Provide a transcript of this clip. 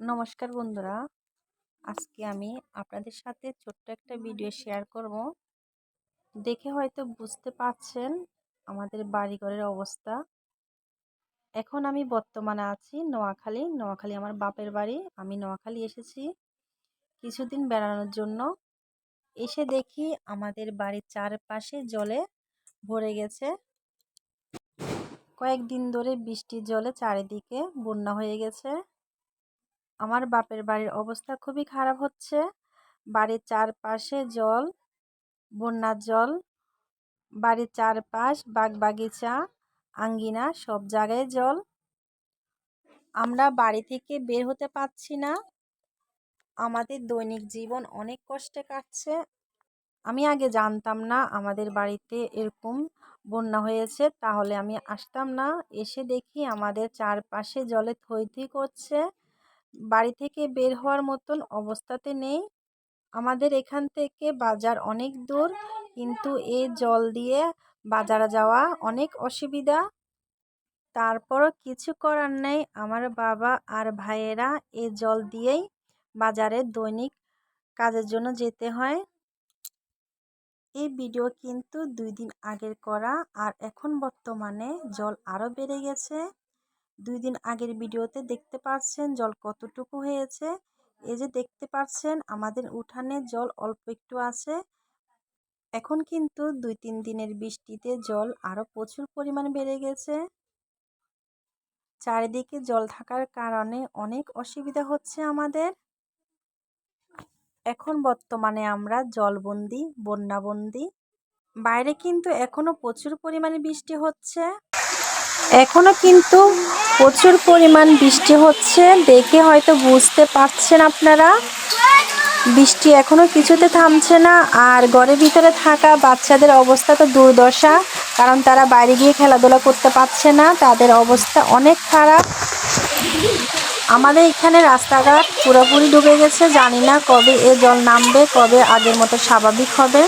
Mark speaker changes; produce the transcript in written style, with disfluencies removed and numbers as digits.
Speaker 1: নমস্কার বন্ধুরা, আজকে আমি আপনাদের সাথে ছোট্ট একটা ভিডিও শেয়ার করব। দেখে হয়তো বুঝতে পারছেন আমাদের বাড়িঘরের অবস্থা। এখন আমি বর্তমানে আছি নোয়াখালী আমার বাপের বাড়ি। আমি নোয়াখালী এসেছি কিছুদিন বেড়ানোর জন্য। এসে দেখি আমাদের বাড়ির চারপাশে জলে ভরে গেছে। কয়েকদিন ধরে বৃষ্টির জলে চারিদিকে বন্যা হয়ে গেছে। আমার বাপের বাড়ির অবস্থা খুবই খারাপ হচ্ছে। বাড়ির চারপাশে জল, বন্যার জল, বাড়ির চারপাশ, বাগবাগিচা, আঙ্গিনা সব জায়গায় জল। আমরা বাড়ি থেকে বের হতে পারছি না। আমাদের দৈনিক জীবন অনেক কষ্টে কাটছে। আমি আগে জানতাম না আমাদের বাড়িতে এরকম বন্যা হয়েছে, তাহলে আমি আসতাম না। এসে দেখি আমাদের চারপাশে জলে থই থই করছে। বাড়ি থেকে বের হওয়ার মতন অবস্থাতে নেই। আমাদের এখান থেকে বাজার অনেক দূর, কিন্তু এই জল দিয়ে বাজারে যাওয়া অনেক অসুবিধা। তারপরও কিছু করার নেই, আমার বাবা আর ভাইয়েরা এই জল দিয়েই বাজারে দৈনিক কাজের জন্য যেতে হয়। এই ভিডিও কিন্তু 2 দিন আগের করা, আর এখন বর্তমানে জল আরও বেড়ে গেছে। 2 দিন আগের ভিডিওতে দেখতে পাচ্ছেন জল কতটুকু হয়েছে। এই যে দেখতে পাচ্ছেন আমাদের উঠানে জল অল্প একটু আছে। এখন কিন্তু 2-3 দিনের বৃষ্টিতে জল আরও প্রচুর পরিমাণে বেড়ে গেছে। চারিদিকে জল থাকার কারণে অনেক অসুবিধা হচ্ছে আমাদের। এখন বর্তমানে আমরা জলবন্দি, বন্যাবন্দি। বাইরে কিন্তু এখনো প্রচুর পরিমাণে বৃষ্টি হচ্ছে। দেখে হয়তো বুঝতে পারছেন আপনারা। বৃষ্টি এখনো কিছুতে থামছে না। আর ঘরের ভিতরে থাকা বাচ্চাদের অবস্থা তো দুর্দশা, কারণ তারা বাইরে গিয়ে খেলাধুলা করতে পারছে না। তাদের অবস্থা অনেক খারাপ। আমাদের এখানে রাস্তাঘাট পুরোপুরি ডুবে গেছে। জানি না কবে এ জল নামবে, কবে আগের মতো স্বাভাবিক হবে।